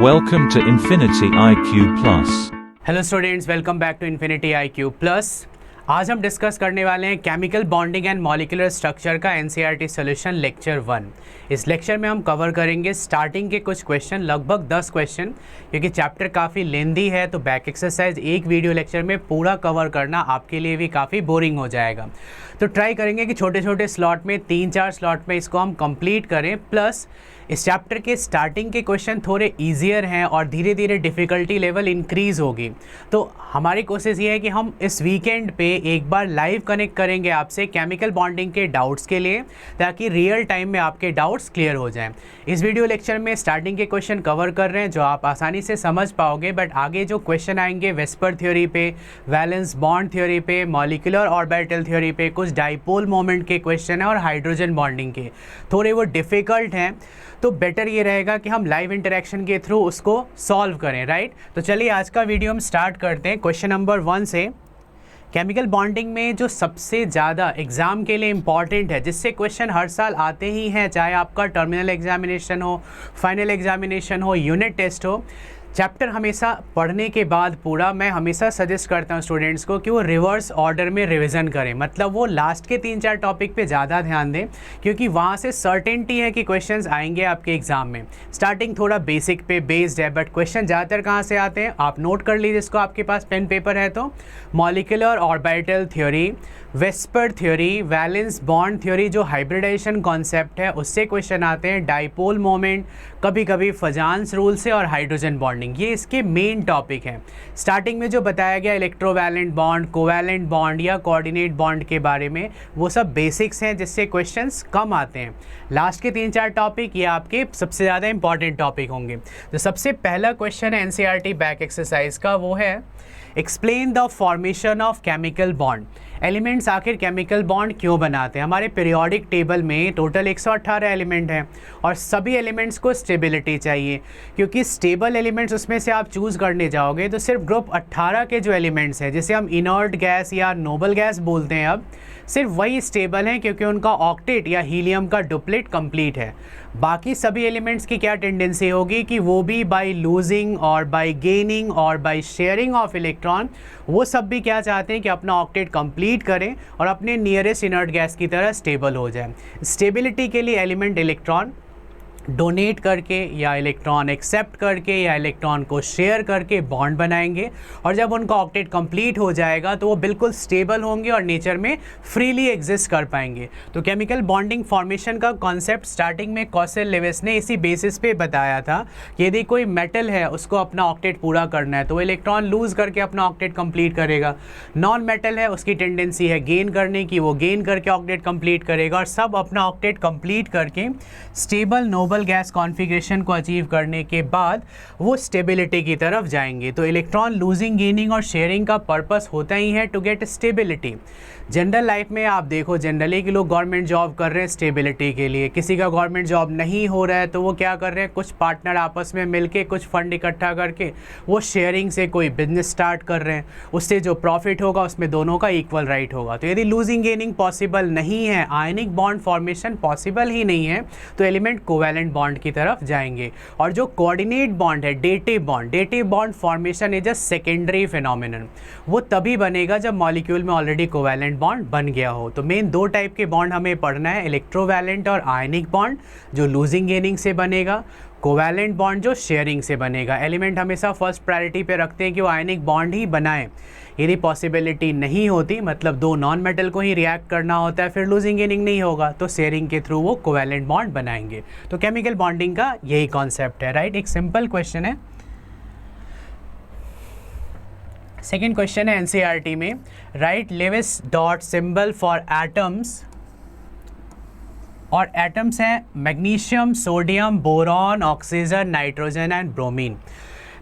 Welcome to Infinity IQ Plus. Hello students, welcome back to Infinity IQ plus. आज हम discuss करने वाले हैं chemical bonding and molecular structure का NCERT solution lecture 1। इस lecture में हम कवर करेंगे स्टार्टिंग के कुछ क्वेश्चन, लगभग 10 क्वेश्चन, क्योंकि चैप्टर काफ़ी लेंदी है तो बैक एक्सरसाइज एक वीडियो लेक्चर में पूरा कवर करना आपके लिए भी काफ़ी बोरिंग हो जाएगा। तो ट्राई करेंगे कि छोटे छोटे स्लॉट में 3-4 स्लॉट में इसको हम कंप्लीट करें। प्लस इस चैप्टर के स्टार्टिंग के क्वेश्चन थोड़े ईजियर हैं और धीरे धीरे डिफ़िकल्टी लेवल इंक्रीज़ होगी। तो हमारी कोशिश ये है कि हम इस वीकेंड पे एक बार लाइव कनेक्ट करेंगे आपसे केमिकल बॉन्डिंग के डाउट्स के लिए, ताकि रियल टाइम में आपके डाउट्स क्लियर हो जाएं। इस वीडियो लेक्चर में स्टार्टिंग के क्वेश्चन कवर कर रहे हैं जो आप आसानी से समझ पाओगे, बट आगे जो क्वेश्चन आएंगे वेस्पर थ्योरी पे, वैलेंस बॉन्ड थ्योरी पे, मॉलिक्यूलर ऑर्बिटल थ्योरी पे, कुछ डाइपोल मोमेंट के क्वेश्चन हैं और हाइड्रोजन बॉन्डिंग के, थोड़े वो डिफ़िकल्ट हैं। तो बेटर ये रहेगा कि हम लाइव इंटरेक्शन के थ्रू उसको सॉल्व करें, राइट। तो चलिए आज का वीडियो हम स्टार्ट करते हैं क्वेश्चन नंबर 1 से। केमिकल बॉन्डिंग में जो सबसे ज़्यादा एग्ज़ाम के लिए इम्पॉर्टेंट है, जिससे क्वेश्चन हर साल आते ही हैं, चाहे आपका टर्मिनल एग्जामिनेशन हो, फाइनल एग्जामिनेशन हो, यूनिट टेस्ट हो, चैप्टर हमेशा पढ़ने के बाद पूरा मैं हमेशा सजेस्ट करता हूँ स्टूडेंट्स को कि वो रिवर्स ऑर्डर में रिवीजन करें। मतलब वो लास्ट के 3-4 टॉपिक पे ज़्यादा ध्यान दें, क्योंकि वहाँ से सर्टेनिटी है कि क्वेश्चंस आएंगे आपके एग्ज़ाम में। स्टार्टिंग थोड़ा बेसिक पे बेस्ड है, बट क्वेश्चन ज़्यादातर कहाँ से आते हैं आप नोट कर लीजिए इसको, आपके पास पेन पेपर है तो। Molecular orbital theory, VSEPR theory, valence bond theory जो हाइब्रिडाइजेशन कॉन्सेप्ट है उससे क्वेश्चन आते हैं, डाइपोल मोमेंट, कभी कभी फजान्स रूल से, और हाइड्रोजन बॉन्डिंग, ये इसके मेन टॉपिक हैं। स्टार्टिंग में जो बताया गया इलेक्ट्रोवैलेंट बॉन्ड, कोवैलेंट बॉन्ड या कोऑर्डिनेट बॉन्ड के बारे में, वो सब बेसिक्स हैं जिससे क्वेश्चंस कम आते हैं। लास्ट के 3-4 टॉपिक ये आपके सबसे ज़्यादा इंपॉर्टेंट टॉपिक होंगे। तो सबसे पहला क्वेश्चन है एनसीईआरटी बैक एक्सरसाइज का, वो है explain the formation of chemical bond. Elements आखिर केमिकल बॉन्ड क्यों बनाते हैं। हमारे पीरियोडिक टेबल में टोटल 118 एलिमेंट हैं और सभी एलिमेंट्स को स्टेबिलिटी चाहिए, क्योंकि स्टेबल एलिमेंट्स उसमें से आप चूज़ करने जाओगे तो सिर्फ ग्रुप 18 के जो एलिमेंट्स हैं, जिसे हम इनर्ट गैस या नोबल गैस बोलते हैं, अब सिर्फ वही स्टेबल हैं क्योंकि उनका ऑक्टेट या हीलियम का डुप्लेट कंप्लीट है। बाकी सभी एलिमेंट्स की क्या टेंडेंसी होगी कि वो भी बाय लूजिंग और बाय गेनिंग और बाय शेयरिंग ऑफ इलेक्ट्रॉन, वो सब भी क्या चाहते हैं कि अपना ऑक्टेट कंप्लीट करें और अपने नियरेस्ट इनर्ट गैस की तरह स्टेबल हो जाए। स्टेबिलिटी के लिए एलिमेंट इलेक्ट्रॉन डोनेट करके या इलेक्ट्रॉन एक्सेप्ट करके या इलेक्ट्रॉन को शेयर करके बॉन्ड बनाएंगे, और जब उनका ऑक्टेट कंप्लीट हो जाएगा तो वो बिल्कुल स्टेबल होंगे और नेचर में फ्रीली एग्जिस्ट कर पाएंगे। तो केमिकल बॉन्डिंग फॉर्मेशन का कॉन्सेप्ट स्टार्टिंग में कॉसेल लेविस ने इसी बेसिस पे बताया था कि यदि कोई मेटल है उसको अपना ऑक्टेट पूरा करना है तो वो इलेक्ट्रॉन लूज करके अपना ऑक्टेट कंप्लीट करेगा। नॉन मेटल है उसकी टेंडेंसी है गेन करने की, वो गेन करके ऑक्टेट कंप्लीट करेगा, और सब अपना ऑक्टेट कंप्लीट करके स्टेबल नोबल गैस कॉन्फ़िगरेशन को अचीव करने के बाद वो स्टेबिलिटी की तरफ जाएंगे। तो इलेक्ट्रॉन लूजिंग, गेनिंग और शेयरिंग का पर्पस होता ही है to get stability. General life में आप देखो जनरली कि लोग गवर्नमेंट जॉब कर रहे हैं स्टेबिलिटी के लिए, किसी का गवर्नमेंट जॉब नहीं हो रहा है तो वो क्या कर रहे हैं, कुछ पार्टनर आपस में मिलके कुछ फंड इकट्ठा करके वो शेयरिंग से कोई बिजनेस स्टार्ट कर रहे हैं, उससे जो प्रॉफिट होगा उसमें दोनों का इक्वल राइट होगा। तो यदि लूजिंग गेनिंग पॉसिबल नहीं है, आयनिक बॉन्ड फॉर्मेशन पॉसिबल ही नहीं है, तो एलिमेंट कोवैलेंट बॉन्ड की तरफ जाएंगे। और जो कोऑर्डिनेट बॉन्ड है, dative bond formation is a secondary phenomenon. वो तभी बनेगा जब मॉलिक्यूल में ऑलरेडी कोवैलेंट बॉन्ड बन गया हो। तो मेन 2 टाइप के बॉन्ड हमें पढ़ना है, इलेक्ट्रोवैलेंट और आयनिक बॉन्ड जो लूजिंग गेनिंग से बनेगा, कोवैलेंट बॉन्ड जो शेयरिंग से बनेगा। एलिमेंट हमेशा फर्स्ट प्रायोरिटी पे रखते हैं कि वो आयनिक बॉन्ड ही बनाएं। यदि पॉसिबिलिटी नहीं होती, मतलब 2 नॉन मेटल को ही रिएक्ट करना होता है, फिर लूजिंग गेनिंग नहीं होगा, तो शेयरिंग के थ्रू वो कोवैलेंट बॉन्ड बनाएंगे। तो केमिकल बॉन्डिंग का यही कॉन्सेप्ट है, राइट। एक सिंपल क्वेश्चन है। सेकेंड क्वेश्चन है एनसीईआरटी में, write Lewis dot symbol for atoms, और एटम्स हैं magnesium, sodium, boron, oxygen, nitrogen and bromine.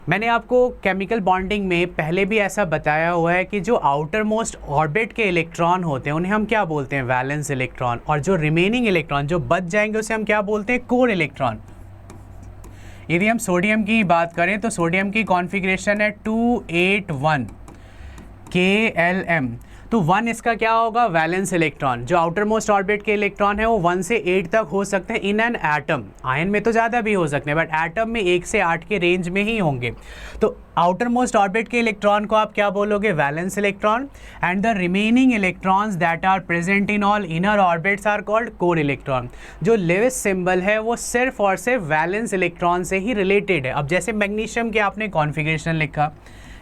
मैंने आपको केमिकल बॉन्डिंग में पहले भी ऐसा बताया हुआ है कि जो आउटर मोस्ट ऑर्बिट के इलेक्ट्रॉन होते हैं उन्हें हम क्या बोलते हैं, वैलेंस इलेक्ट्रॉन, और जो रिमेनिंग इलेक्ट्रॉन जो बच जाएंगे उसे हम क्या बोलते हैं, कोर इलेक्ट्रॉन। यदि हम सोडियम की बात करें तो सोडियम की कॉन्फ़िगरेशन है 281 KLm। तो 1 इसका क्या होगा, वैलेंस इलेक्ट्रॉन। जो आउटर मोस्ट ऑर्बिट के इलेक्ट्रॉन है वो 1 से 8 तक हो सकते हैं इन एन एटम। आयन में तो ज़्यादा भी हो सकते हैं, बट एटम में 1 से 8 के रेंज में ही होंगे। तो आउटर मोस्ट ऑर्बिट के इलेक्ट्रॉन को आप क्या बोलोगे, valence electron. And the remaining electrons that are present in all inner orbits are called core electron. जो लेविस सिंबल है वो सिर्फ और सिर्फ वैलेंस इलेक्ट्रॉन से ही रिलेटेड है। अब जैसे मैग्नीशियम के आपने कॉन्फ़िगरेशन लिखा,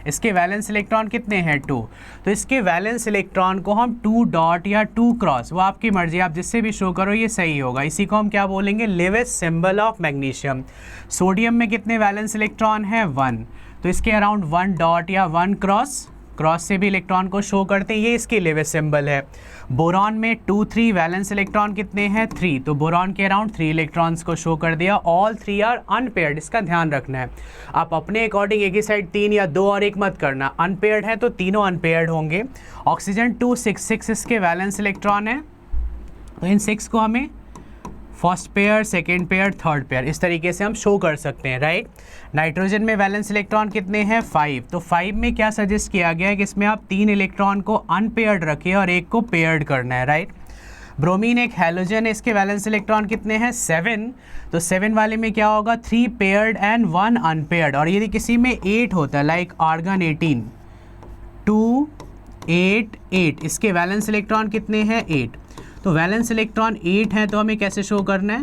इसके वैलेंस इलेक्ट्रॉन कितने हैं, 2, तो इसके वैलेंस इलेक्ट्रॉन को हम 2 डॉट या 2 क्रॉस, वो आपकी मर्जी, आप जिससे भी शो करो ये सही होगा, इसी को हम क्या बोलेंगे, Lewis symbol of magnesium. Sodium में कितने वैलेंस इलेक्ट्रॉन हैं, 1, तो इसके अराउंड 1 डॉट या 1 क्रॉस, क्रॉस से भी इलेक्ट्रॉन को शो करते हैं, ये इसकी लेविस सिंबल है। बोरॉन में 2 3 वैलेंस इलेक्ट्रॉन कितने हैं, 3, तो बोरॉन के अराउंड 3 इलेक्ट्रॉन्स को शो कर दिया। ऑल 3 आर अनपेयर्ड, इसका ध्यान रखना है। आप अपने अकॉर्डिंग एक ही साइड 3 या 2 और 1 मत करना, अनपेयर्ड है तो तीनों अनपेयर्ड होंगे। ऑक्सीजन 2 6 6 इसके वैलेंस इलेक्ट्रॉन है, तो इन 6 को हमें first pair, second pair, third pair इस तरीके से हम शो कर सकते हैं, राइट। नाइट्रोजन में वैलेंस इलेक्ट्रॉन कितने हैं, 5, तो 5 में क्या सजेस्ट किया गया है कि इसमें आप 3 इलेक्ट्रॉन को अनपेयर्ड रखिए और 1 को पेयर्ड करना है, राइट। ब्रोमीन एक हैलोजन है, इसके वैलेंस इलेक्ट्रॉन कितने हैं, 7, तो 7 वाले में क्या होगा, 3 पेयर्ड एंड 1 अनपेयर्ड। और यदि किसी में 8 होता है, लाइक आर्गन 18, 2 8 8, इसके वैलेंस इलेक्ट्रॉन कितने हैं, 8, तो वैलेंस इलेक्ट्रॉन 8 हैं, तो हमें कैसे शो करना है,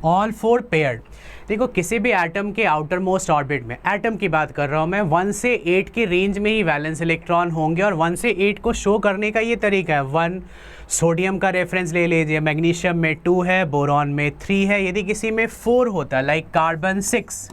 ऑल 4 पेयर्ड। देखो किसी भी एटम के आउटर मोस्ट ऑर्बिट में, एटम की बात कर रहा हूँ मैं, 1 से 8 के रेंज में ही वैलेंस इलेक्ट्रॉन होंगे। और 1 से 8 को शो करने का ये तरीका है, 1 सोडियम का रेफरेंस ले लीजिए, मैग्नीशियम में 2 है, बोरॉन में 3 है। यदि किसी में 4 होता, लाइक कार्बन 6,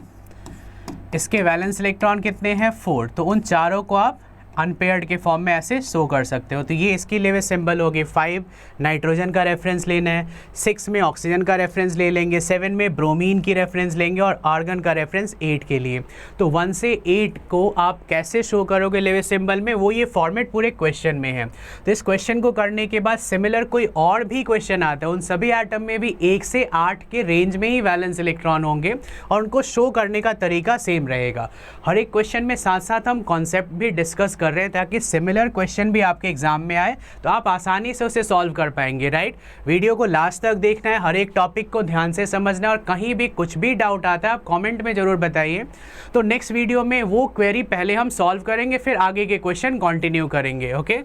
इसके वैलेंस इलेक्ट्रॉन कितने हैं, 4, तो उन चारों को आप अनपेयर्ड के फॉर्म में ऐसे शो कर सकते हो। तो ये इसकी लेविस सिंबल होगी। 5 नाइट्रोजन का रेफरेंस लेना है, 6 में ऑक्सीजन का रेफरेंस ले लेंगे, 7 में ब्रोमीन की रेफरेंस लेंगे और आर्गन का रेफरेंस 8 के लिए। तो 1 से 8 को आप कैसे शो करोगे लेविस सिंबल में, वो ये फॉर्मेट पूरे क्वेश्चन में है। तो इस क्वेश्चन को करने के बाद सिमिलर कोई और भी क्वेश्चन आता है, उन सभी एटम में भी 1 से 8 के रेंज में ही वैलेंस इलेक्ट्रॉन होंगे और उनको शो करने का तरीका सेम रहेगा। हर एक क्वेश्चन में साथ साथ हम कॉन्सेप्ट भी डिस्कस कर रहे हैं ताकि सिमिलर क्वेश्चन भी आपके एग्जाम में आए तो आप आसानी से उसे सॉल्व कर पाएंगे, राइट। वीडियो को लास्ट तक देखना है, हर एक टॉपिक को ध्यान से समझना है और कहीं भी कुछ भी डाउट आता है आप कमेंट में ज़रूर बताइए। तो नेक्स्ट वीडियो में वो क्वेरी पहले हम सॉल्व करेंगे, फिर आगे के क्वेश्चन कंटिन्यू करेंगे, okay.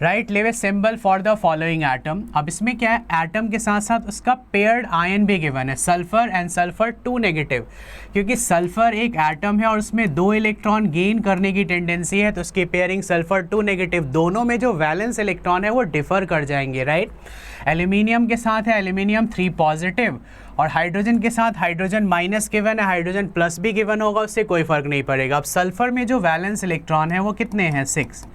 Right, Lewis symbol for the following atom. अब इसमें क्या है, एटम के साथ साथ उसका पेयर्ड आयन भी गिवन है, सल्फर एंड सल्फर 2 नेगेटिव, क्योंकि सल्फर एक एटम है और उसमें 2 इलेक्ट्रॉन गेन करने की टेंडेंसी है, तो उसकी पेयरिंग सल्फर 2 नेगेटिव। दोनों में जो वैलेंस इलेक्ट्रॉन है वो डिफर कर जाएंगे, राइट। एल्यूमिनियम के साथ है एल्यूमिनियम 3 पॉजिटिव और हाइड्रोजन के साथ हाइड्रोजन माइनस गिवन है, हाइड्रोजन प्लस भी गिवन होगा, उससे कोई फर्क नहीं पड़ेगा। अब सल्फर में जो वैलेंस इलेक्ट्रॉन है वो कितने हैं, 6,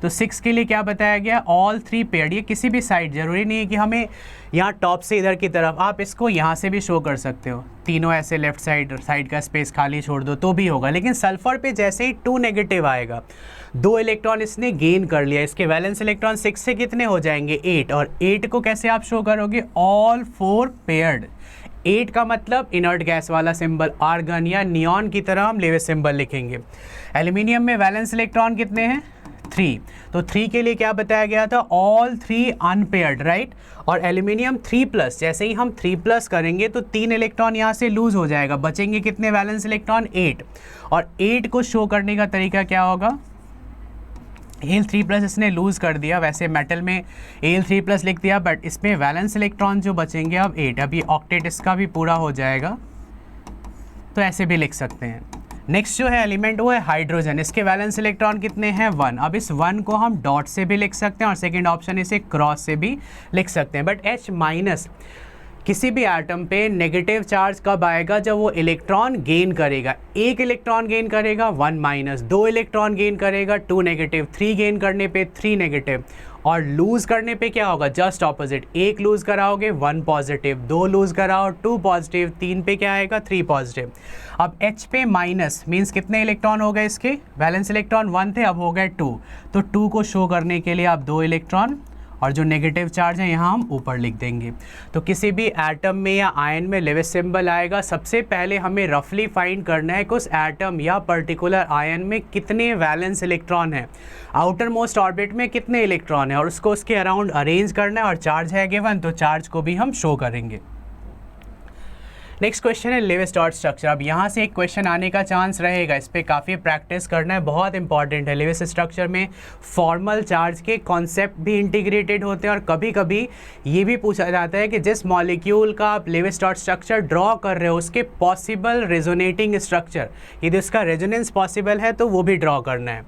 तो 6 के लिए क्या बताया गया, ऑल 3 पेयर्ड। ये किसी भी साइड, जरूरी नहीं है कि हमें यहाँ टॉप से इधर की तरफ, आप इसको यहाँ से भी शो कर सकते हो, तीनों ऐसे लेफ्ट साइड का स्पेस खाली छोड़ दो तो भी होगा। लेकिन सल्फर पे जैसे ही 2 नेगेटिव आएगा, 2 इलेक्ट्रॉन इसने गेन कर लिया, इसके वैलेंस इलेक्ट्रॉन 6 से कितने हो जाएंगे, 8, और 8 को कैसे आप शो करोगे, ऑल 4 पेयर्ड। 8 का मतलब इनर्ट गैस वाला सिंबल, आर्गन या नियॉन की तरह हम लेविस सिंबल लिखेंगे। एल्यूमिनियम में वैलेंस इलेक्ट्रॉन कितने हैं, 3, तो 3 के लिए क्या बताया गया था, ऑल 3 अनपेयर्ड, राइट। और एल्यूमिनियम 3+, जैसे ही हम 3+ करेंगे तो 3 इलेक्ट्रॉन यहाँ से लूज हो जाएगा, बचेंगे कितने वैलेंस इलेक्ट्रॉन, 8, और 8 को शो करने का तरीका क्या होगा, Al3+ इसने लूज़ कर दिया, वैसे मेटल में Al3+ लिख दिया, बट इसमें वैलेंस इलेक्ट्रॉन जो बचेंगे अब 8, अभी ऑक्टेट इसका भी पूरा हो जाएगा, तो ऐसे भी लिख सकते हैं। नेक्स्ट जो है एलिमेंट वो है हाइड्रोजन, इसके वैलेंस इलेक्ट्रॉन कितने हैं, 1। अब इस 1 को हम डॉट से भी लिख सकते हैं और सेकेंड ऑप्शन इसे क्रॉस से भी लिख सकते हैं। बट H- किसी भी एटम पे नेगेटिव चार्ज कब आएगा, जब वो इलेक्ट्रॉन गेन करेगा। 1 इलेक्ट्रॉन गेन करेगा 1-, 2 इलेक्ट्रॉन गेन करेगा 2 नेगेटिव, 3 गेन करने पे 3 नेगेटिव, और लूज़ करने पे क्या होगा, जस्ट ऑपोजिट। 1 लूज़ कराओगे 1 पॉजिटिव, 2 लूज़ कराओ 2 पॉजिटिव, 3 पे क्या आएगा, 3 पॉजिटिव। अब H पे माइनस मीन्स कितने इलेक्ट्रॉन हो गए, इसके वैलेंस इलेक्ट्रॉन 1 थे, अब हो गए 2, तो 2 को शो करने के लिए आप 2 इलेक्ट्रॉन और जो नेगेटिव चार्ज है यहाँ हम ऊपर लिख देंगे। तो किसी भी एटम में या आयन में लेविस सिंबल आएगा, सबसे पहले हमें रफली फाइंड करना है कि उस एटम या पर्टिकुलर आयन में कितने वैलेंस इलेक्ट्रॉन हैं, आउटर मोस्ट ऑर्बिट में कितने इलेक्ट्रॉन हैं, और उसको उसके अराउंड अरेंज करना है। और चार्ज है गिवन, तो चार्ज को भी हम शो करेंगे। नेक्स्ट क्वेश्चन है लेविस डॉट स्ट्रक्चर। अब यहाँ से एक क्वेश्चन आने का चांस रहेगा, इस पर काफ़ी प्रैक्टिस करना है, बहुत इंपॉर्टेंट है। लेविस स्ट्रक्चर में फॉर्मल चार्ज के कॉन्सेप्ट भी इंटीग्रेटेड होते हैं, और कभी कभी ये भी पूछा जाता है कि जिस मॉलिक्यूल का आप लेविस डॉट स्ट्रक्चर ड्रॉ कर रहे हो उसके पॉसिबल रेजोनेटिंग स्ट्रक्चर, यदि उसका रेजोनेंस पॉसिबल है तो वो भी ड्रॉ करना है।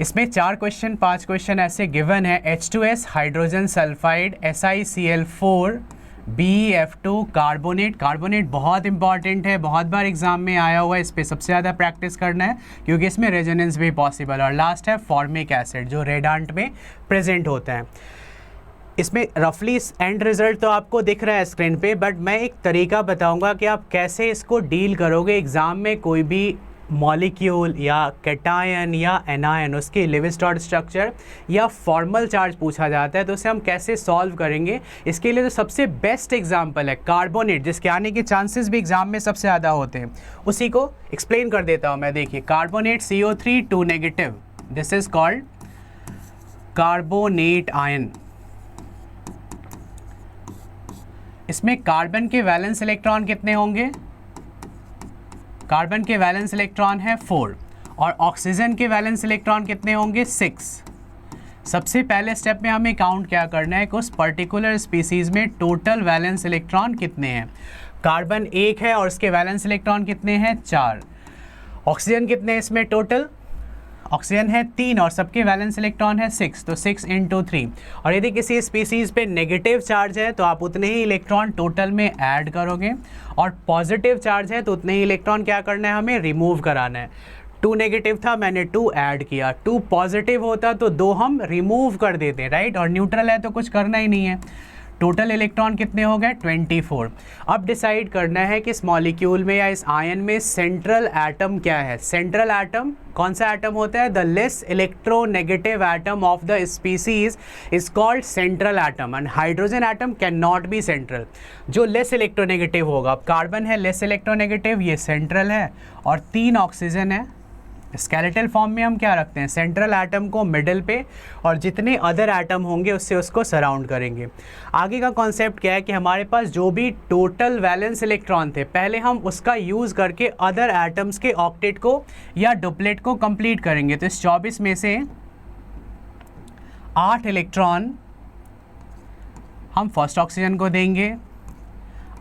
इसमें 5 क्वेश्चन ऐसे गिवन है। H2S hydrogen sulphide, SiCl4, BeF2 carbonate. Carbonate बहुत इंपॉर्टेंट है, बहुत बार एग्जाम में आया हुआ है, इस पर सबसे ज़्यादा प्रैक्टिस करना है क्योंकि इसमें रेजोनेंस भी पॉसिबल। और लास्ट है फॉर्मिक एसिड, जो रेडांट में प्रेजेंट होता है। इसमें रफली एंड रिजल्ट तो आपको दिख रहा है स्क्रीन पे, बट मैं एक तरीका बताऊंगा कि आप कैसे इसको डील करोगे। एग्ज़ाम में कोई भी मॉलिक्यूल या कैटायन या एनायन, उसके लेविस डॉट स्ट्रक्चर या फॉर्मल चार्ज पूछा जाता है, तो उसे हम कैसे सॉल्व करेंगे, इसके लिए तो सबसे बेस्ट एग्जांपल है कार्बोनेट, जिसके आने के चांसेस भी एग्जाम में सबसे ज़्यादा होते हैं। उसी को एक्सप्लेन कर देता हूँ मैं। देखिए, carbonate CO3 2 negative, this is called carbonate ion. इसमें कार्बन के वैलेंस इलेक्ट्रॉन कितने होंगे? कार्बन के वैलेंस इलेक्ट्रॉन है 4, और ऑक्सीजन के वैलेंस इलेक्ट्रॉन कितने होंगे? 6। सबसे पहले स्टेप में हमें काउंट क्या करना है कि उस पर्टिकुलर स्पीसीज में टोटल वैलेंस इलेक्ट्रॉन कितने हैं। कार्बन 1 है और उसके वैलेंस इलेक्ट्रॉन कितने हैं? 4। ऑक्सीजन कितने हैं इसमें टोटल? ऑक्सीजन है 3 और सबके वैलेंस इलेक्ट्रॉन है 6, तो 6 × 3। और यदि किसी स्पीसीज़ पे नेगेटिव चार्ज है तो आप उतने ही इलेक्ट्रॉन टोटल में ऐड करोगे, और पॉजिटिव चार्ज है तो उतने ही इलेक्ट्रॉन क्या करना है, हमें रिमूव कराना है। 2 नेगेटिव था, मैंने 2 ऐड किया। 2 पॉजिटिव होता तो 2 हम रिमूव कर देते, राइट। और न्यूट्रल है तो कुछ करना ही नहीं है। टोटल इलेक्ट्रॉन कितने हो गए? 24। अब डिसाइड करना है कि इस मॉलिक्यूल में या इस आयन में सेंट्रल एटम क्या है। सेंट्रल एटम कौन सा एटम होता है? The less electronegative atom of the species is called central atom, and hydrogen atom can not be central. जो लेस इलेक्ट्रोनेगेटिव होगा, अब कार्बन है लेस इलेक्ट्रोनेगेटिव, ये सेंट्रल है, और 3 ऑक्सीजन है। स्केलेटल फॉर्म में हम क्या रखते हैं? सेंट्रल एटम को मिडिल पे, और जितने अदर एटम होंगे उससे उसको सराउंड करेंगे। आगे का कॉन्सेप्ट क्या है कि हमारे पास जो भी टोटल वैलेंस इलेक्ट्रॉन थे, पहले हम उसका यूज़ करके अदर एटम्स के ऑक्टेट को या डुप्लेट को कंप्लीट करेंगे। तो इस 24 में से 8 इलेक्ट्रॉन हम फर्स्ट ऑक्सीजन को देंगे,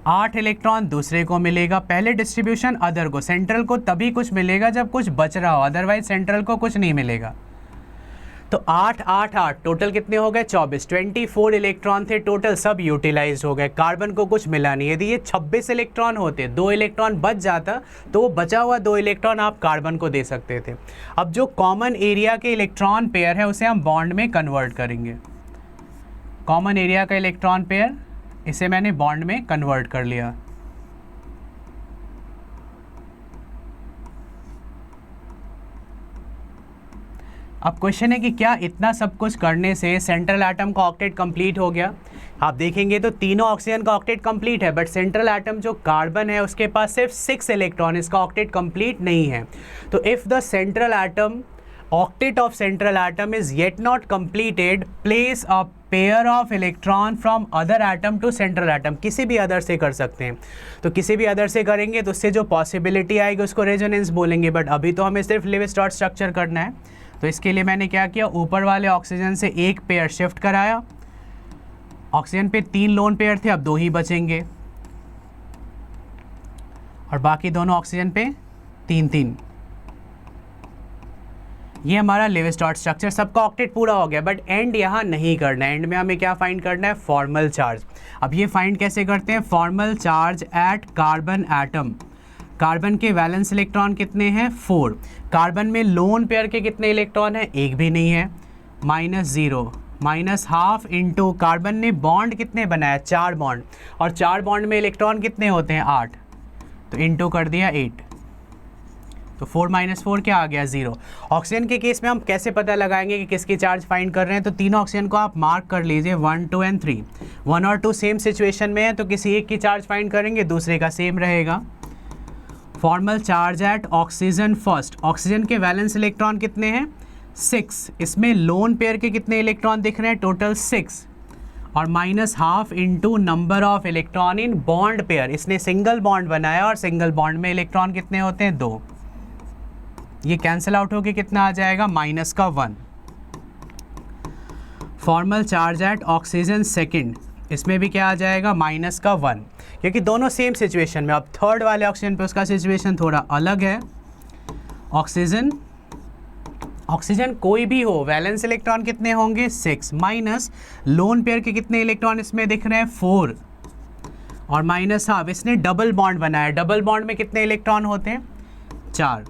8 इलेक्ट्रॉन दूसरे को मिलेगा। पहले डिस्ट्रीब्यूशन अदर को, सेंट्रल को तभी कुछ मिलेगा जब कुछ बच रहा हो, अदरवाइज सेंट्रल को कुछ नहीं मिलेगा। तो 8 8 8 टोटल कितने हो गए? 24। 24 इलेक्ट्रॉन थे टोटल, सब यूटिलाइज हो गए, कार्बन को कुछ मिला नहीं। यदि ये 26 इलेक्ट्रॉन होते, 2 इलेक्ट्रॉन बच जाता, तो वो बचा हुआ 2 इलेक्ट्रॉन आप कार्बन को दे सकते थे। अब जो कॉमन एरिया के इलेक्ट्रॉन पेयर है उसे हम बॉन्ड में कन्वर्ट करेंगे। कॉमन एरिया का इलेक्ट्रॉन पेयर, इसे मैंने बॉन्ड में कन्वर्ट कर लिया। अब क्वेश्चन है कि क्या इतना सब कुछ करने से सेंट्रल एटम का ऑक्टेट कंप्लीट हो गया? आप देखेंगे तो तीनों ऑक्सीजन का ऑक्टेट कंप्लीट है, बट सेंट्रल एटम जो कार्बन है उसके पास सिर्फ 6 इलेक्ट्रॉन, इसका ऑक्टेट कंप्लीट नहीं है। तो if the central atom octet of central atom is yet not completed, place a pair of electron from other atom to central atom। किसी भी अदर से कर सकते हैं, तो किसी भी अदर से करेंगे तो उससे जो पॉसिबिलिटी आएगी उसको रेजोनेंस बोलेंगे, बट अभी तो हमें सिर्फ लेविस डॉट स्ट्रक्चर करना है। तो इसके लिए मैंने क्या किया, ऊपर वाले ऑक्सीजन से एक पेयर शिफ्ट कराया। ऑक्सीजन पे 3 लोन पेयर थे, अब 2 ही बचेंगे, और बाकी दोनों ऑक्सीजन पे 3-3। ये हमारा लेविस डॉट स्ट्रक्चर, सबका ऑक्टेट पूरा हो गया, बट एंड यहाँ नहीं करना है। एंड में हमें क्या फाइंड करना है? Formal charge. अब ये फाइंड कैसे करते हैं? Formal charge at carbon atom. Carbon के वैलेंस इलेक्ट्रॉन कितने हैं? 4। कार्बन में लोन पेयर के कितने इलेक्ट्रॉन हैं? एक भी नहीं है, -0 -½ इंटू कार्बन ने बॉन्ड कितने बनाया? 4 बॉन्ड, और 4 बॉन्ड में इलेक्ट्रॉन कितने होते हैं? 8, तो इंटू कर दिया 8। तो 4 - 4 क्या आ गया 0। ऑक्सीजन के केस में हम कैसे पता लगाएंगे कि किसकी चार्ज फाइंड कर रहे हैं, तो तीनों ऑक्सीजन को आप मार्क कर लीजिए 1, 2 एंड 3। 1 और 2 सेम सिचुएशन में है तो किसी एक की चार्ज फाइंड करेंगे, दूसरे का सेम रहेगा। Formal charge at oxygen first, oxygen के वैलेंस इलेक्ट्रॉन कितने हैं 6, इसमें लोन पेयर के कितने इलेक्ट्रॉन दिख रहे हैं टोटल 6, और -½ into number of electron in bond pair, इसने सिंगल बॉन्ड बनाया और सिंगल बॉन्ड में इलेक्ट्रॉन कितने होते हैं 2, ये कैंसिल आउट होके कितना आ जाएगा -1। Formal charge at oxygen second, इसमें भी क्या आ जाएगा -1, क्योंकि दोनों सेम सिचुएशन में। अब थर्ड वाले ऑक्सीजन पे उसका सिचुएशन थोड़ा अलग है। ऑक्सीजन कोई भी हो, वैलेंस इलेक्ट्रॉन कितने होंगे 6, माइनस लोन पेयर के कितने इलेक्ट्रॉन इसमें दिख रहे हैं 4, और -½ इसने डबल बॉन्ड बनाया, डबल बॉन्ड में कितने इलेक्ट्रॉन होते हैं 4,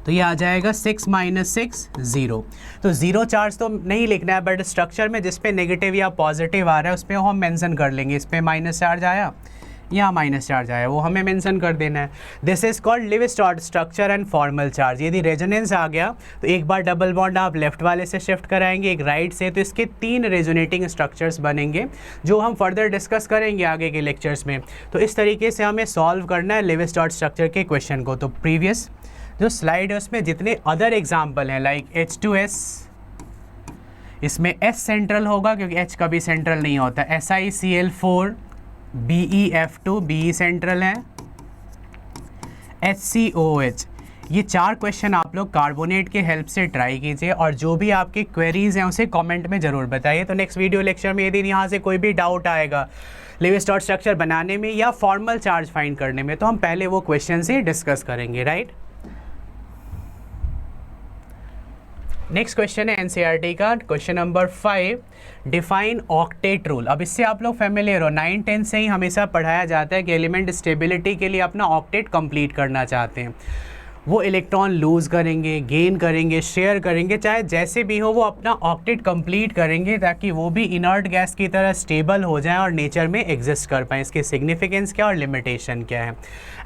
तो ये आ जाएगा 6 - 6 0। तो 0 चार्ज तो नहीं लिखना है, बट स्ट्रक्चर में जिस पे नेगेटिव या पॉजिटिव आ रहा है उस पर हम मेंशन कर लेंगे, इस पे माइनस चार्ज आया, यहाँ माइनस चार्ज आया, वो हमें मेंशन कर देना है। This is called Lewis dot structure and formal charge. यदि रेजोनेंस आ गया तो एक बार डबल बॉन्ड आप लेफ्ट वाले से शिफ्ट कराएंगे, एक राइट से, तो इसके 3 रेजोनेटिंग स्ट्रक्चर्स बनेंगे जो हम फर्दर डिस्कस करेंगे आगे के लेक्चर्स में। तो इस तरीके से हमें सॉल्व करना है लिविस्टॉट स्ट्रक्चर के क्वेश्चन को। तो प्रीवियस जो स्लाइड है उसमें जितने अदर एग्जाम्पल हैं लाइक H2S, इसमें S सेंट्रल होगा क्योंकि H कभी सेंट्रल नहीं होता, SiCl4, BeF2 BE सेंट्रल है, HCOH, ये 4 क्वेश्चन आप लोग कार्बोनेट के हेल्प से ट्राई कीजिए, और जो भी आपकी क्वेरीज हैं उसे कमेंट में ज़रूर बताइए। तो नेक्स्ट वीडियो लेक्चर में यदि यहाँ से कोई भी डाउट आएगा लिविस्टॉट स्ट्रक्चर बनाने में या फॉर्मल चार्ज फाइंड करने में, तो हम पहले वो क्वेश्चन से डिस्कस करेंगे, राइट। नेक्स्ट क्वेश्चन है एनसीईआरटी का question number 5, define octet rule. अब इससे आप लोग फेमिलियर हो, 9, 10 से ही हमेशा पढ़ाया जाता है कि एलिमेंट स्टेबिलिटी के लिए अपना ऑक्टेट कंप्लीट करना चाहते हैं, वो इलेक्ट्रॉन लूज़ करेंगे, गेन करेंगे, शेयर करेंगे, चाहे जैसे भी हो वो अपना ऑक्टेट कंप्लीट करेंगे ताकि वो भी इनर्ट गैस की तरह स्टेबल हो जाए और नेचर में एग्जिस्ट कर पाएँ। इसके सिग्निफिकेंस क्या और लिमिटेशन क्या है।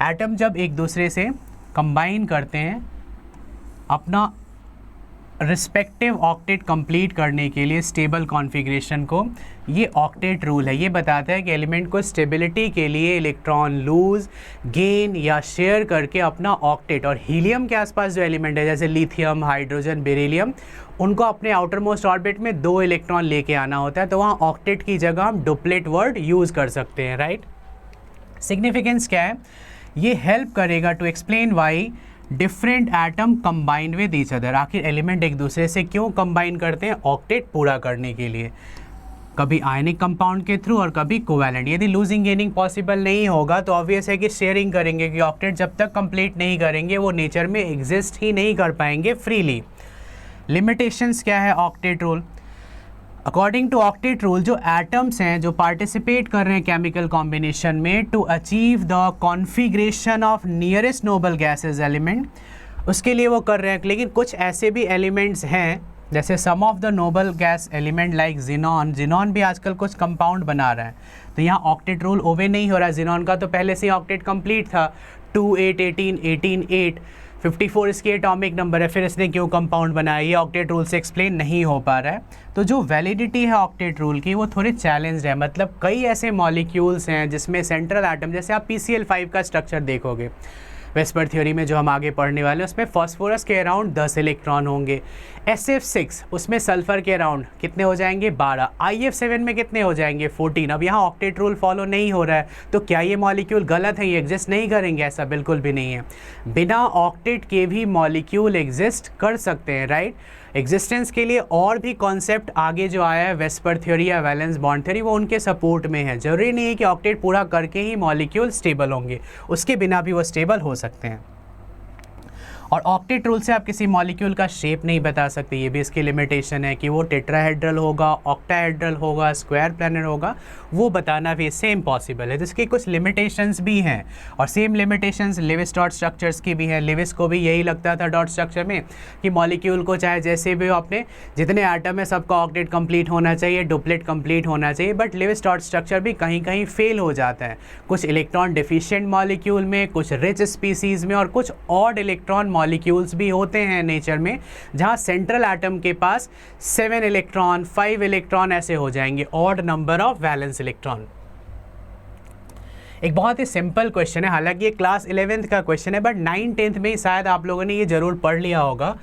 एटम जब एक दूसरे से कंबाइन करते हैं अपना रिस्पेक्टिव ऑक्टेट कंप्लीट करने के लिए स्टेबल कॉन्फ़िगरेशन को, ये ऑक्टेट रूल है। ये बताता है कि एलिमेंट को स्टेबिलिटी के लिए इलेक्ट्रॉन लूज़, गेन या शेयर करके अपना ऑक्टेट, और हीलियम के आसपास जो एलिमेंट है जैसे लिथियम, हाइड्रोजन, बेरिलियम, उनको अपने आउटर मोस्ट ऑर्बिट में 2 इलेक्ट्रॉन लेके आना होता है, तो वहाँ ऑक्टेट की जगह हम डुप्लेट वर्ड यूज़ कर सकते हैं, राइट। सिग्निफिकेंस क्या है, ये हेल्प करेगा to explain why different atom combined with each other. आखिर एलिमेंट एक दूसरे से क्यों कंबाइन करते हैं, ऑक्टेट पूरा करने के लिए, कभी आयनिक कंपाउंड के थ्रू और कभी कोवैलेंट। यदि लूजिंग गेनिंग पॉसिबल नहीं होगा तो ऑब्वियस है कि शेयरिंग करेंगे, कि ऑक्टेट जब तक कंप्लीट नहीं करेंगे वो नेचर में एग्जिस्ट ही नहीं कर पाएंगे फ्रीली। लिमिटेशंस क्या है octet rule, according to octet rule जो एटम्स हैं जो पार्टिसिपेट कर रहे हैं केमिकल कॉम्बिनेशन में to achieve the configuration of nearest noble gases element, उसके लिए वो कर रहे हैं। लेकिन कुछ ऐसे भी एलिमेंट्स हैं जैसे some of the noble gas element like xenon भी आजकल कुछ कंपाउंड बना रहा है, तो यहाँ ऑक्टेट रूल ओबे नहीं हो रहा है। जिनॉन का तो पहले से ही ऑक्टेट कंप्लीट था, 2, 8, 18, 18, 8, 54 इसकी एटॉमिक नंबर है, फिर इसने क्यों कंपाउंड बनाया, ये ऑक्टेट रूल से एक्सप्लेन नहीं हो पा रहा है। तो जो वैलिडिटी है ऑक्टेट रूल की वो थोड़ी चैलेंज्ड है, मतलब कई ऐसे मॉलिक्यूल्स हैं जिसमें सेंट्रल एटम, जैसे आप PCl5 का स्ट्रक्चर देखोगे वेस्पर थ्योरी में जो हम आगे पढ़ने वाले हैं, उसमें फॉस्फोरस के अराउंड 10 इलेक्ट्रॉन होंगे, SF6 उसमें सल्फर के अराउंड कितने हो जाएंगे 12, IF7 में कितने हो जाएंगे 14। अब यहाँ ऑक्टेट रूल फॉलो नहीं हो रहा है, तो क्या ये मॉलिक्यूल गलत है, ये एग्जिस्ट नहीं करेंगे? ऐसा बिल्कुल भी नहीं है, बिना ऑक्टेट के भी मॉलिक्यूल एग्जिस्ट कर सकते हैं, राइट। एग्जिस्टेंस के लिए और भी कॉन्सेप्ट आगे जो आया है वेस्पर थ्योरी या वैलेंस बॉन्ड थ्योरी, वो उनके सपोर्ट में है। जरूरी नहीं है कि ऑक्टेट पूरा करके ही मॉलिक्यूल स्टेबल होंगे, उसके बिना भी वो स्टेबल हो सकते हैं। और ऑक्टेट रूल से आप किसी मॉलिक्यूल का शेप नहीं बता सकते, ये भी इसकी लिमिटेशन है कि वो टेट्राहेड्रल होगा, ऑक्टाहेड्रल होगा, स्क्वायर प्लानर होगा, वो बताना भी इससे इम्पॉसिबल है। जिसकी कुछ लिमिटेशंस भी हैं और same limitations Lewis dot structures की भी हैं। लेविस को भी यही लगता था डॉट स्ट्रक्चर में कि मॉलिक्यूल को चाहे जैसे भी अपने जितने एटम है सबका ऑक्टेट कंप्लीट होना चाहिए, डुप्लेट कंप्लीट होना चाहिए, बट लेविस डॉट स्ट्रक्चर भी कहीं कहीं फेल हो जाता है, कुछ इलेक्ट्रॉन डिफिशिएंट मॉलिक्यूल में, कुछ रिच स्पीसीज में, और कुछ ऑड इलेक्ट्रॉन मॉलिक्यूल्स भी होते हैं नेचर में जहां सेंट्रल एटम के पास 7 इलेक्ट्रॉन 5 इलेक्ट्रॉन ऐसे हो जाएंगे, odd number of valence electron. एक बहुत ही सिंपल क्वेश्चन है, हालांकि ये क्लास 11th का क्वेश्चन है, बट 9th-10th में ही शायद आप लोगों ने ये जरूर पढ़ लिया होगा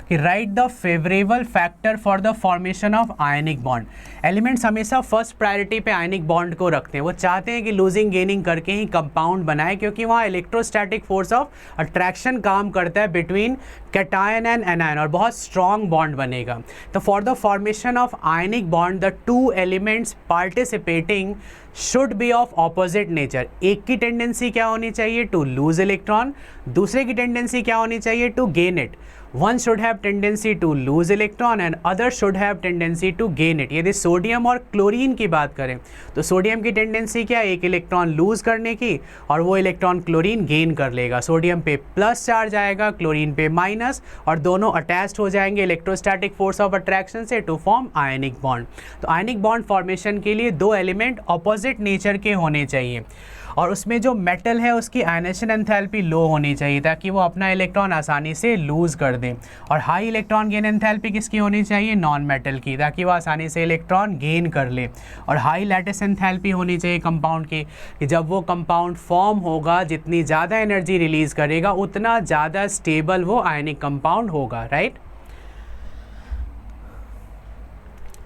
कि right the favourable factor for the formation of ionic bond. Elements हमेशा फर्स्ट प्रायोरिटी पे आयनिक बॉन्ड को रखते हैं, वो चाहते हैं कि लूजिंग गेनिंग करके ही कंपाउंड बनाए, क्योंकि वहाँ इलेक्ट्रोस्टैटिक फोर्स ऑफ अट्रैक्शन काम करता है बिटवीन कैटायन एंड एनायन और बहुत स्ट्रॉन्ग बॉन्ड बनेगा। तो for the formation of ionic bond the two elements participating should be of opposite nature. एक की टेंडेंसी क्या होनी चाहिए? टू लूज इलेक्ट्रॉन, दूसरे की टेंडेंसी क्या होनी चाहिए? To gain it. One should have tendency to lose electron and other should have tendency to gain it. यदि सोडियम और क्लोरीन की बात करें तो सोडियम की टेंडेंसी क्या है? एक इलेक्ट्रॉन लूज करने की, और वो इलेक्ट्रॉन क्लोरीन गेन कर लेगा। सोडियम पे प्लस चार्ज आएगा, क्लोरीन पे माइनस, और दोनों अटैच्ड हो जाएंगे इलेक्ट्रोस्टैटिक फोर्स ऑफ अट्रैक्शन से टू फॉर्म आयनिक बॉन्ड। तो आयनिक बॉन्ड फॉर्मेशन के लिए दो एलिमेंट ऑपोजिट नेचर के होने चाहिए, और उसमें जो मेटल है उसकी आयनेशन एंथैल्पी लो होनी चाहिए ताकि वो अपना इलेक्ट्रॉन आसानी से लूज कर दें। और हाई इलेक्ट्रॉन गेन एंथैल्पी किसकी होनी चाहिए? नॉन मेटल की, ताकि वो आसानी से इलेक्ट्रॉन गेन कर ले। और हाई लैटिस एंथैल्पी होनी चाहिए कंपाउंड की, कि जब वो कंपाउंड फॉर्म होगा जितनी ज़्यादा एनर्जी रिलीज़ करेगा उतना ज़्यादा स्टेबल वो आयनिक कंपाउंड होगा, राइट।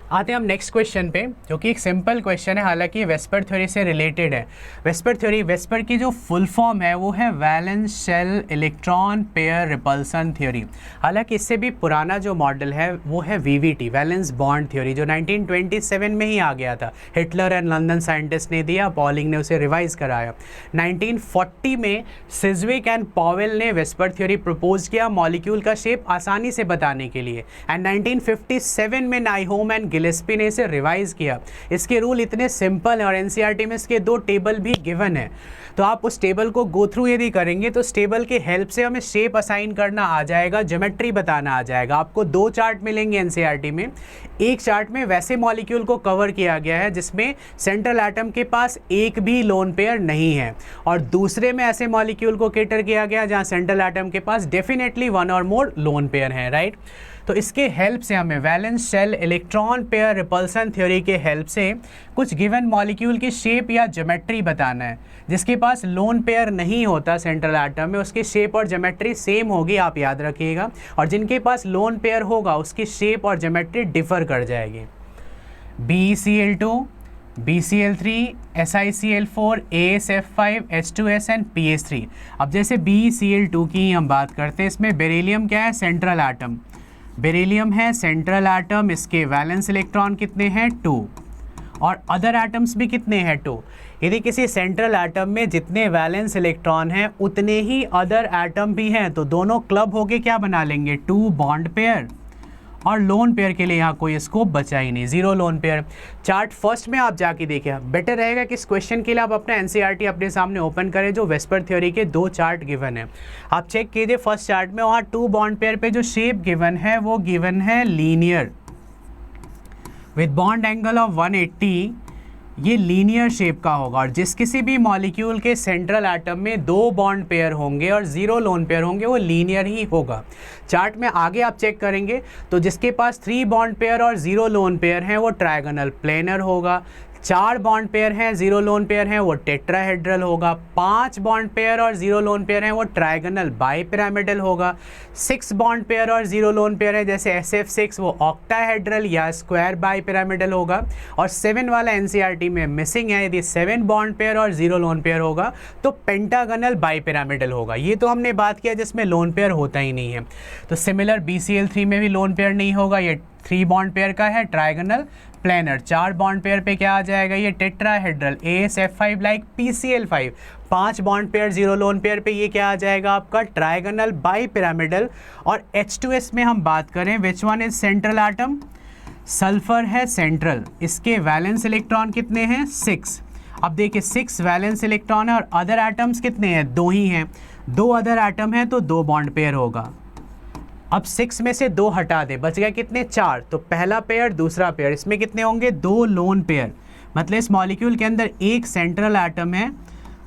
आते हैं हम नेक्स्ट क्वेश्चन पे, जो कि एक सिंपल क्वेश्चन है, हालांकि ये वेस्पर थ्योरी से रिलेटेड है। वेस्पर थ्योरी, वेस्पर की जो फुल फॉर्म है वो है valence shell electron pair repulsion theory. हालांकि इससे भी पुराना जो मॉडल है वो है वीवीटी, वैलेंस बॉन्ड थ्योरी, जो 1927 में ही आ गया था। हिटलर एंड लंदन साइंटिस्ट ने दिया, पॉलिंग ने उसे रिवाइज कराया। 1940 में सिज्विक एंड पॉवेल ने वेस्पर थ्योरी प्रपोज किया मॉलिक्यूल का शेप आसानी से बताने के लिए, एंड 1957 में नाइहोम एंड गिलेस्पी ने इसे रिवाइज किया। इसके रूल इतने सिंपल हैं और एनसीईआरटी में इसके 2 टेबल भी गिवन है, तो आप उस टेबल को गो थ्रू यदि करेंगे तो इस टेबल के हेल्प से हमें शेप असाइन करना आ जाएगा, ज्योमेट्री बताना आ जाएगा। आपको 2 चार्ट मिलेंगे एनसीईआरटी में। एक चार्ट में वैसे मॉलिक्यूल को कवर किया गया है जिसमें सेंट्रल एटम के पास एक भी लोन पेयर नहीं है, और दूसरे में ऐसे मॉलिक्यूल को कैटर किया गया जहां सेंट्रल एटम के पास डेफिनेटली 1 और मोर लोन पेयर हैं, राइट। तो इसके हेल्प से हमें valence shell electron pair repulsion theory के हेल्प से कुछ गिवन मॉलिक्यूल की शेप या ज्योमेट्री बताना है। जिसके पास लोन पेयर नहीं होता सेंट्रल एटम में, उसकी शेप और ज्योमेट्री सेम होगी, आप याद रखिएगा, और जिनके पास लोन पेयर होगा उसकी शेप और ज्योमेट्री डिफर कर जाएगी। BeCl2, BCl3, SiCl4, AsF5, H2S and PH3। अब जैसे BeCl2 की हम बात करते हैं, इसमें बेरिलियम क्या है? Central atom. बेरिलियम है सेंट्रल एटम, इसके वैलेंस इलेक्ट्रॉन कितने हैं? 2, और अदर एटम्स भी कितने हैं? 2। यदि किसी सेंट्रल एटम में जितने वैलेंस इलेक्ट्रॉन हैं उतने ही अदर एटम भी हैं, तो दोनों क्लब होके क्या बना लेंगे? 2 बॉन्ड पेयर। और लोन पेयर के लिए यहाँ कोई स्कोप बचा ही नहीं, 0 लोन पेयर। चार्ट फर्स्ट में आप जाके देखिए, बेटर रहेगा कि इस क्वेश्चन के लिए आप अपना एनसीईआरटी अपने सामने ओपन करें, जो वेस्पर थ्योरी के 2 चार्ट गिवन है। आप चेक कीजिए फर्स्ट चार्ट में, वहाँ 2 बॉन्ड पेयर पे जो शेप गिवन है वो गिवन है linear with bond angle of 180। ये लीनियर शेप का होगा, और जिस किसी भी मॉलिक्यूल के सेंट्रल एटम में 2 बॉन्ड पेयर होंगे और 0 लोन पेयर होंगे वो लीनियर ही होगा। चार्ट में आगे आप चेक करेंगे तो जिसके पास 3 बॉन्ड पेयर और 0 लोन पेयर हैं वो ट्रायगोनल प्लेनर होगा। 4 बॉन्ड पेयर हैं, 0 लोन पेयर हैं, वो टेट्राहेड्रल होगा। 5 बॉन्ड पेयर और 0 लोन पेयर हैं, वो ट्रायगोनल बाइपिरामिडल होगा। 6 बॉन्ड पेयर और 0 लोन पेयर है जैसे SF6, वो ऑक्टाहेड्रल या स्क्वायर बाइपिरामिडल होगा। और 7 वाला एनसीईआरटी में मिसिंग है, यदि 7 बॉन्ड पेयर और 0 लोन पेयर होगा तो पेंटागोनल बाइपिरामिडल होगा। ये तो हमने बात किया जिसमें लोन पेयर होता ही नहीं है। तो सिमिलर BCl3 में भी लोन पेयर नहीं होगा, ये 3 बॉन्ड पेयर का है ट्राइगोनल प्लेनर, 4 बॉन्ड पेयर पे क्या आ जाएगा ये tetrahedral AsF5 like PCl5, 5 bond pair 0 lone pair पे ये क्या आ जाएगा आपका ट्राइगोनल बाई पिरामिडल। और H2S में हम बात करें which one is central atom, sulphur है सेंट्रल, इसके वैलेंस इलेक्ट्रॉन कितने हैं 6। अब देखिए 6 वैलेंस इलेक्ट्रॉन है और अदर एटम्स कितने हैं 2 ही हैं, 2 अदर एटम है तो 2 बॉन्ड पेयर होगा। अब 6 में से 2 हटा दे, बच गया कितने 4, तो पहला पेयर दूसरा पेयर, इसमें कितने होंगे 2 लोन पेयर। मतलब इस मॉलिक्यूल के अंदर एक सेंट्रल एटम है,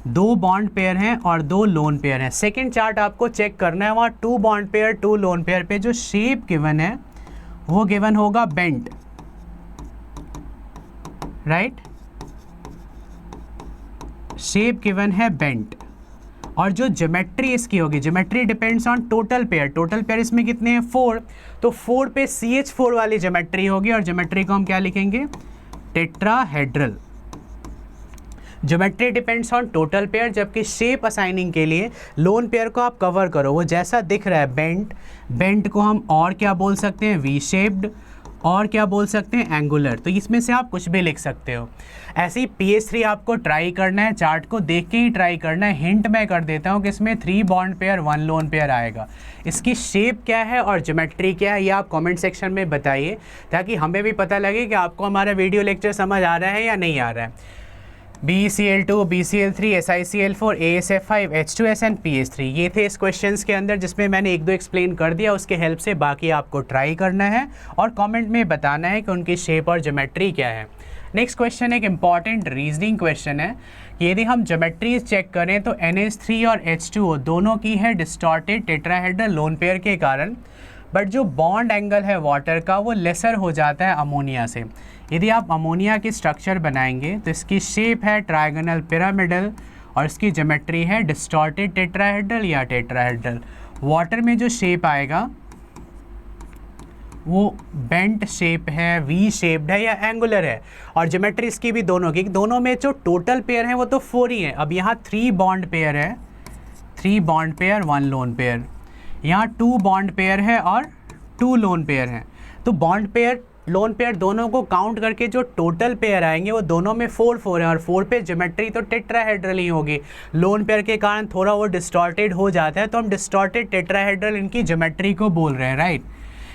2 बॉन्ड पेयर हैं और 2 लोन पेयर हैं। सेकेंड चार्ट आपको चेक करना है, वहाँ 2 बॉन्ड पेयर 2 लोन पेयर पे जो शेप गिवन है वो गिवन होगा बेंट, राइट, शेप गिवन है बेंट। और जो ज्योमेट्री इसकी होगी, geometry depends on total pair, total pair इसमें कितने हैं 4, तो 4 पे CH4 वाली ज्योमेट्री होगी और ज्योमेट्री को हम क्या लिखेंगे tetrahedral. Geometry depends on total pair, जबकि शेप असाइनिंग के लिए लोन पेयर को आप कवर करो, वो जैसा दिख रहा है बेंट, बेंट को हम और क्या बोल सकते हैं वी शेप्ड, और क्या बोल सकते हैं एंगुलर, तो इसमें से आप कुछ भी लिख सकते हो। ऐसे ही PH3 आपको ट्राई करना है, चार्ट को देख के ही ट्राई करना है। हिंट मैं कर देता हूँ कि इसमें 3 बॉन्ड पेयर 1 लोन पेयर आएगा। इसकी शेप क्या है और ज्योमेट्री क्या है ये आप कमेंट सेक्शन में बताइए, ताकि हमें भी पता लगे कि आपको हमारा वीडियो लेक्चर समझ आ रहा है या नहीं आ रहा है। BeCl2, BCl3, SiCl4, AsF5, H2S and PH3 ये थे इस क्वेश्चंस के अंदर, जिसमें मैंने 1-2 एक्सप्लेन कर दिया, उसके हेल्प से बाकी आपको ट्राई करना है और कमेंट में बताना है कि उनकी शेप और ज्योमेट्री क्या है। नेक्स्ट क्वेश्चन एक इंपॉर्टेंट रीजनिंग क्वेश्चन है कि यदि हम ज्योमेट्रीज चेक करें तो NH3 और H2O दोनों की है डिस्टॉर्टेड टेट्राहेड्रल लोन पेयर के कारण, बट जो बॉन्ड एंगल है वाटर का वो लेसर हो जाता है अमोनिया से। यदि आप अमोनिया की स्ट्रक्चर बनाएंगे तो इसकी शेप है ट्राइगोनल पिरामिडल और इसकी ज्योमेट्री है डिस्टॉर्टेड टेट्राहेड्रल या टेट्राहेड्रल। वाटर में जो शेप आएगा वो बेंट शेप है, वी शेप्ड है या एंगुलर है, और ज्योमेट्री इसकी भी दोनों की, दोनों में जो टोटल पेयर है वो तो 4 ही है। अब यहाँ 3 बॉन्ड पेयर है, 3 बॉन्ड पेयर 1 लोन पेयर, यहाँ 2 बॉन्ड पेयर है और 2 लोन पेयर हैं। तो बॉन्ड पेयर लोन पेयर दोनों को काउंट करके जो टोटल पेयर आएंगे वो दोनों में 4 है और 4 पे ज्योमेट्री तो टेट्राहेड्रल ही होगी। लोन पेयर के कारण थोड़ा वो डिस्टॉर्टेड हो जाता है, तो हम डिस्टॉर्टेड टेट्राहेड्रल इनकी ज्योमेट्री को बोल रहे हैं, राइट।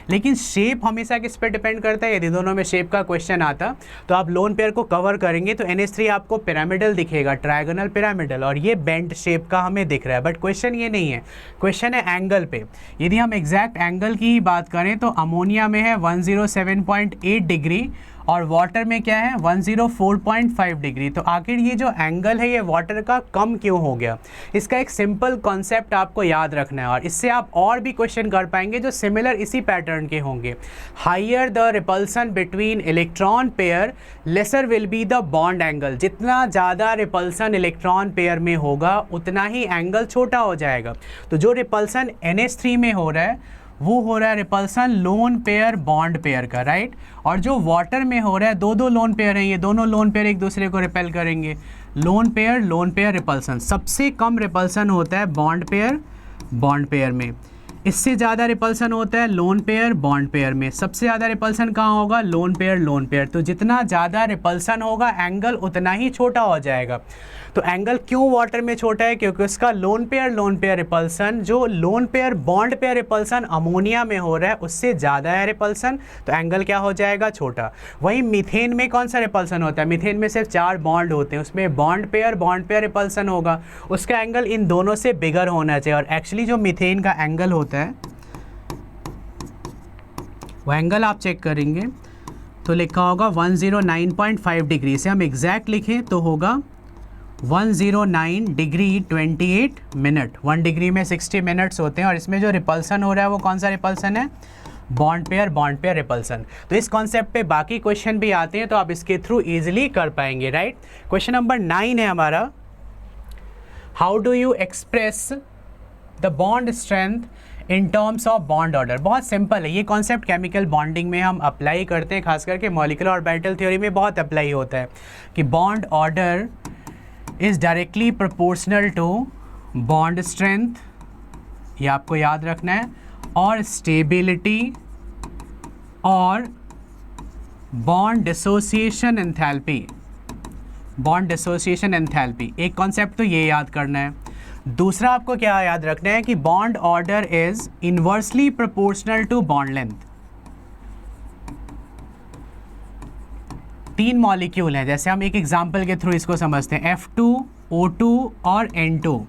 लेकिन शेप हमेशा किस पे डिपेंड करता है, यदि दोनों में शेप का क्वेश्चन आता तो आप लोन पेयर को कवर करेंगे तो NH3 आपको पिरामिडल दिखेगा, ट्रायगोनल पिरामिडल, और ये बेंट शेप का हमें दिख रहा है। बट क्वेश्चन ये नहीं है, क्वेश्चन है एंगल पे। यदि हम एग्जैक्ट एंगल की ही बात करें तो अमोनिया में है 107.8 डिग्री और वाटर में क्या है 104.5 डिग्री। तो आखिर ये जो एंगल है ये वाटर का कम क्यों हो गया, इसका एक सिंपल कॉन्सेप्ट आपको याद रखना है और इससे आप और भी क्वेश्चन कर पाएंगे जो सिमिलर इसी पैटर्न के होंगे। Higher the repulsion between electron pair lesser will be the bond angle. जितना ज़्यादा रिपल्सन इलेक्ट्रॉन पेयर में होगा उतना ही एंगल छोटा हो जाएगा। तो जो रिपल्सन NH3 में हो रहा है वो हो रहा है repulsion lone pair bond pair का, राइट। और जो वाटर में हो रहा है 2 लोन पेयर हैं, ये दोनों लोन पेयर एक दूसरे को रिपेल करेंगे। लोन पेयर रिपल्सन, सबसे कम रिपल्सन होता है बॉन्ड पेयर में, इससे ज़्यादा रिपल्सन होता है लोन पेयर बॉन्ड पेयर में। सबसे ज़्यादा रिपल्सन कहाँ होगा, लोन पेयर। तो जितना ज़्यादा रिपल्सन होगा एंगल उतना ही छोटा हो जाएगा। तो एंगल क्यों वाटर में छोटा है, क्योंकि उसका लोन पेयर रिपल्सन, जो lone pair bond pair repulsion ammonia में हो रहा है उससे ज़्यादा है रिपल्सन, तो एंगल क्या हो जाएगा, छोटा। वहीं मीथेन में कौन सा रिपल्सन होता है, मीथेन में सिर्फ 4 बॉन्ड होते हैं, उसमें बॉन्ड पेयर रिपल्सन होगा, उसका एंगल इन दोनों से बिगर होना चाहिए। और एक्चुअली जो मीथेन का एंगल होता है वो एंगल आप चेक करेंगे तो लिखा होगा 109.5 डिग्री। से हम एग्जैक्ट लिखें तो होगा 109 डिग्री 28 मिनट। 1 डिग्री में 60 मिनट्स होते हैं और इसमें जो रिपल्सन हो रहा है वो कौन सा रिपल्सन है, बॉन्ड पेयर रिपल्सन। तो इस कॉन्सेप्ट पे बाकी क्वेश्चन भी आते हैं तो आप इसके थ्रू इजीली कर पाएंगे, राइट। क्वेश्चन नंबर 9 है हमारा, how do you express the bond strength in terms of bond order. बहुत सिंपल है ये कॉन्सेप्ट, केमिकल बॉन्डिंग में हम अप्लाई करते हैं, खास करके मॉलिक्यूलर ऑर्बिटल थ्योरी में बहुत अप्लाई होता है कि bond order is directly proportional to bond strength, ये आपको याद रखना है, और स्टेबिलिटी और bond dissociation enthalpy. Bond dissociation enthalpy, एक कॉन्सेप्ट तो ये याद करना है। दूसरा आपको क्या याद रखना है कि bond order is inversely proportional to bond length. 3 molecule हैं, जैसे हम एक एग्जांपल के थ्रू इसको समझते हैं, F2, O2 और N2।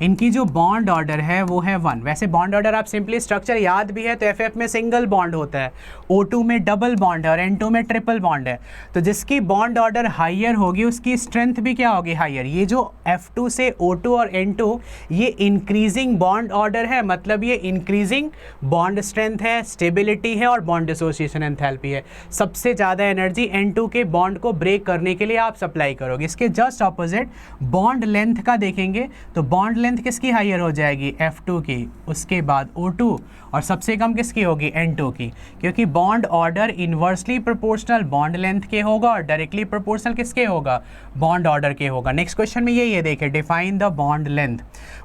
इनकी जो बॉन्ड ऑर्डर है वो है 1। वैसे बॉन्ड ऑर्डर आप सिंपली स्ट्रक्चर याद भी है तो FF में सिंगल बॉन्ड होता है, O2 में डबल बॉन्ड है और N2 में ट्रिपल बॉन्ड है। तो जिसकी बॉन्ड ऑर्डर हायर होगी उसकी स्ट्रेंथ भी क्या होगी, हायर। ये जो F2 से O2 और N2 ये इंक्रीजिंग बॉन्ड ऑर्डर है, मतलब ये इंक्रीजिंग बॉन्ड स्ट्रेंथ है, स्टेबिलिटी है और बॉन्ड डिसोसिएशन एंथैल्पी है। सबसे ज़्यादा एनर्जी N2 के बॉन्ड को ब्रेक करने के लिए आप सप्लाई करोगे। इसके जस्ट ऑपोजिट बॉन्ड लेंथ का देखेंगे तो बॉन्ड लेंथ किसकी हायर हो जाएगी, F2 की, उसके बाद O2 और सबसे कम किसकी होगी, N2 की, क्योंकि bond order inversely proportional bond length के होगा और डायरेक्टली प्रोपोर्शनल किसके होगा, बॉन्ड ऑर्डर के होगा। नेक्स्ट क्वेश्चन में ये देखें, define the bond length.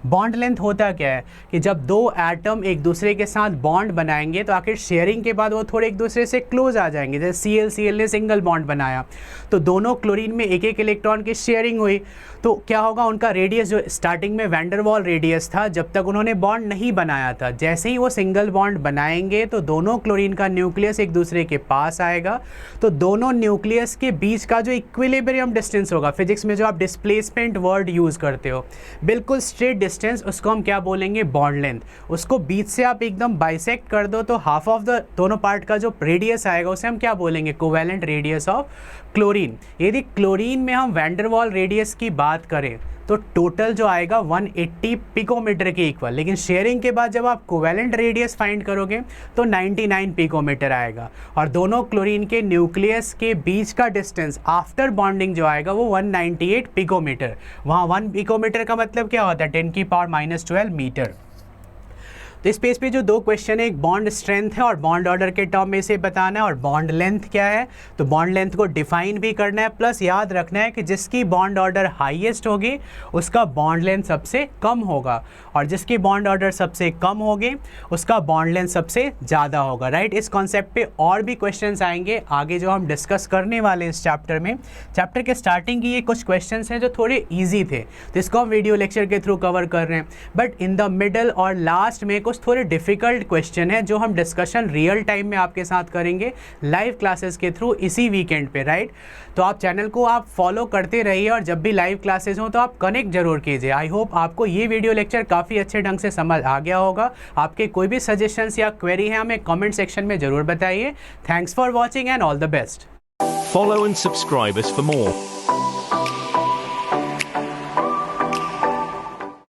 Bond length होता क्या है कि जब दो एटम एक दूसरे के साथ बॉन्ड बनाएंगे तो आखिर शेयरिंग के बाद वो थोड़े एक दूसरे से क्लोज आ जाएंगे। जैसे Cl ने सिंगल बॉन्ड बनाया तो दोनों क्लोरीन में एक एक इलेक्ट्रॉन की शेयरिंग हुई, तो क्या होगा, उनका रेडियस जो स्टार्टिंग में वैंडरवॉल रेडियस था जब तक उन्होंने बॉन्ड नहीं बनाया था, जैसे ही वो सिंगल बॉन्ड बनाएंगे तो दोनों क्लोरीन का न्यूक्लियस एक दूसरे के पास आएगा, तो दोनों न्यूक्लियस के बीच का जो इक्विलिब्रियम डिस्टेंस होगा, फिजिक्स में जो आप डिस्प्लेसमेंट वर्ड यूज़ करते हो, बिल्कुल स्ट्रेट डिस्टेंस, उसको हम क्या बोलेंगे, बॉन्ड लेंथ। उसको बीच से आप एकदम बाइसेक्ट कर दो तो हाफ ऑफ द दोनों पार्ट का जो रेडियस आएगा उसे हम क्या बोलेंगे, कोवैलेंट रेडियस ऑफ क्लोरीन। यदि क्लोरीन में हम वैंडरवॉल रेडियस की बात करें तो टोटल जो आएगा 180 पिकोमीटर के इक्वल, लेकिन शेयरिंग के बाद जब आप कोवैलेंट रेडियस फाइंड करोगे तो 99 पिकोमीटर आएगा। और दोनों क्लोरीन के न्यूक्लियस के बीच का डिस्टेंस आफ्टर बॉन्डिंग जो आएगा वो 198 पिकोमीटर। वहाँ 1 पिकोमीटर का मतलब क्या होता है, 10⁻⁻12 मीटर। तो इस पेज पे जो 2 क्वेश्चन है, एक बॉन्ड स्ट्रेंथ है और बॉन्ड ऑर्डर के टर्म में इसे बताना है, और बॉन्ड लेंथ क्या है, तो बॉन्ड लेंथ को डिफाइन भी करना है, प्लस याद रखना है कि जिसकी बॉन्ड ऑर्डर हाईएस्ट होगी उसका बॉन्ड लेंथ सबसे कम होगा, और जिसकी बॉन्ड ऑर्डर सबसे कम होगी उसका बॉन्ड लेंथ सबसे ज़्यादा होगा। राइट, इस कॉन्सेप्ट पे और भी क्वेश्चंस आएंगे आगे जो हम डिस्कस करने वाले हैं इस चैप्टर में। चैप्टर के स्टार्टिंग की ये कुछ क्वेश्चंस हैं जो थोड़े ईजी थे, तो इसको हम वीडियो लेक्चर के थ्रू कवर कर रहे हैं, बट इन द मिडल और लास्ट में कुछ थोड़े डिफ़िकल्ट क्वेश्चन है जो हम डिस्कशन रियल टाइम में आपके साथ करेंगे लाइव क्लासेस के थ्रू इसी वीकेंड पे। राइट, तो आप चैनल को आप फॉलो करते रहिए और जब भी लाइव क्लासेस हों तो आप कनेक्ट जरूर कीजिए। आई होप आपको ये वीडियो लेक्चर काफ़ी अच्छे ढंग से समझ आ गया होगा। आपके कोई भी सजेशंस या क्वेरी है हमें कमेंट सेक्शन में ज़रूर बताइए। Thanks for watching and all the best. Follow and subscribe us for more.